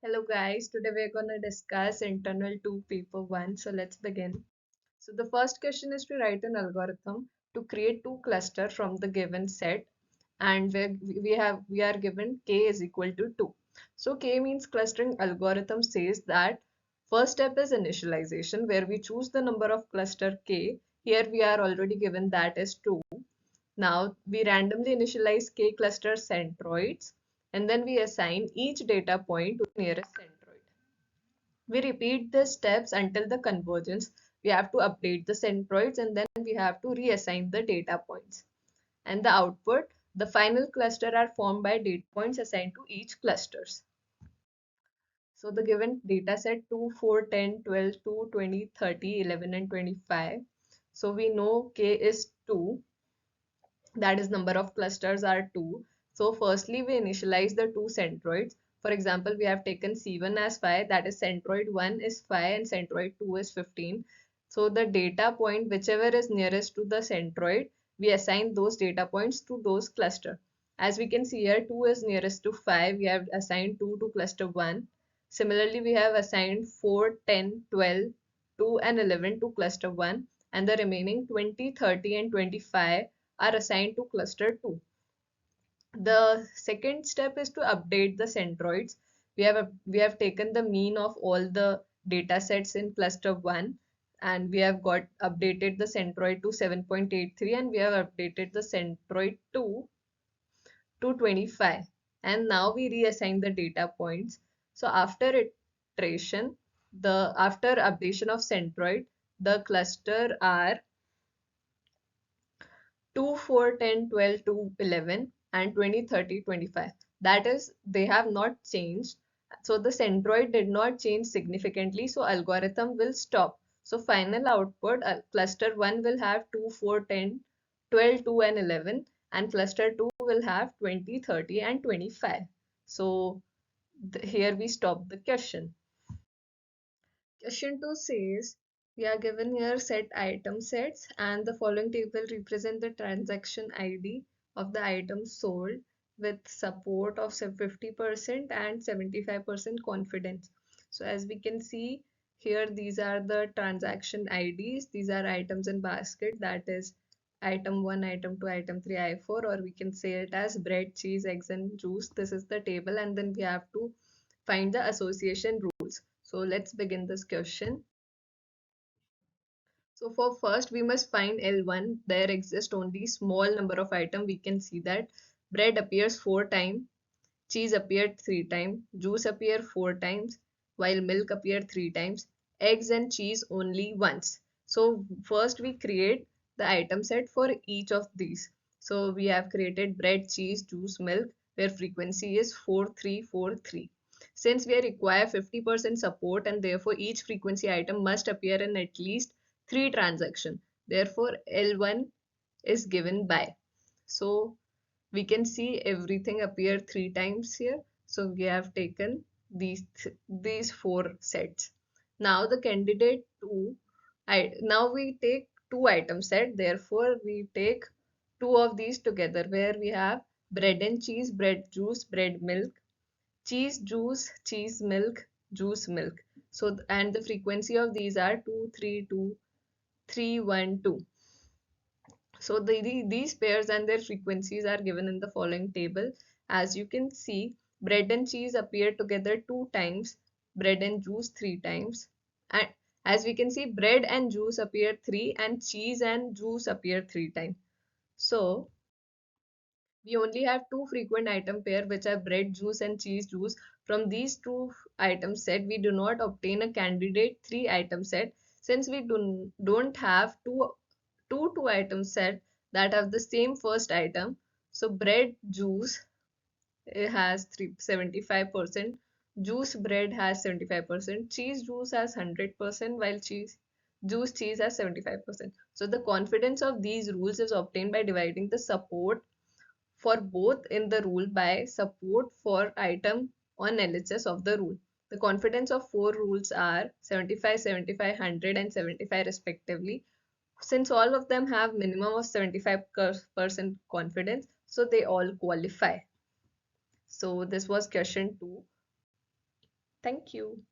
Hello guys, today we're going to discuss internal 2 paper 1. So let's begin. So the first question is to write an algorithm to create two clusters from the given set, and we are given k is equal to 2. So k means clustering algorithm says that first step is initialization where we choose the number of cluster k. Here we are already given that is 2. Now we randomly initialize k cluster centroids and then we assign each data point to the nearest centroid. We repeat the steps until the convergence. We have to update the centroids and then we have to reassign the data points. And the output, the final cluster are formed by data points assigned to each clusters. So the given data set 2, 4, 10, 12, 2, 20, 30, 11 and 25. So we know k is 2, that is number of clusters are 2. So firstly we initialize the two centroids. For example, we have taken C1 as 5, that is centroid 1 is 5 and centroid 2 is 15. So the data point whichever is nearest to the centroid, we assign those data points to those cluster. As we can see here, 2 is nearest to 5, we have assigned 2 to cluster 1. Similarly, we have assigned 4, 10, 12, 2 and 11 to cluster 1 and the remaining 20, 30 and 25 are assigned to cluster 2. The second step is to update the centroids. We have taken the mean of all the data sets in cluster 1 and we have got updated the centroid to 7.83 and we have updated the centroid 2 to 25 and now we reassign the data points. So after iteration, the after updation of centroid, the cluster are 2, 4, 10, 12, 2, 11 and 20, 30, 25. That is, they have not changed. So the centroid did not change significantly. So algorithm will stop. So final output, cluster 1 will have 2, 4, 10, 12, 2 and 11 and cluster 2 will have 20, 30 and 25. So here we stop the question. Question 2 says, we are given here set item sets and the following table represent the transaction ID of the item sold with support of 50% and 75% confidence. So as we can see here, these are the transaction IDs. These are items in basket, that is item 1, item 2, item 3, I4, or we can say it as bread, cheese, eggs and juice. This is the table and then we have to find the association rules. So let's begin this question. So for first we must find L1. There exists only small number of items. We can see that bread appears 4 times, cheese appeared 3 times, juice appeared 4 times, while milk appeared 3 times, eggs and cheese only once. So first we create the item set for each of these. So we have created bread, cheese, juice, milk, where frequency is 4343. Since we require 50% support and therefore each frequency item must appear in at least 3 transactions. Therefore L1 is given by. So we can see everything appear 3 times here. So we have taken these 4 sets. Now the candidate 2, now we take 2 item set. Therefore we take 2 of these together where we have bread and cheese, bread juice, bread milk, cheese juice, cheese milk, juice milk. So and the frequency of these are 2, 3, 2, 3, 1, 2. So these pairs and their frequencies are given in the following table. As you can see, bread and cheese appear together 2 times, bread and juice 3 times. And as we can see, bread and juice appear 3 and cheese and juice appear 3 times. So we only have 2 frequent item pair which are bread juice and cheese juice. From these 2 item set, we do not obtain a candidate 3 item set since we don't have two item set that have the same first item. So bread juice has 75%, juice bread has 75%, cheese juice has 100%, while juice cheese has 75%. So the confidence of these rules is obtained by dividing the support for both in the rule by support for item on LHS of the rule. The confidence of 4 rules are 75, 75, 100 and 75 respectively. Since all of them have minimum of 75% confidence, so they all qualify. So this was question 2. Thank you.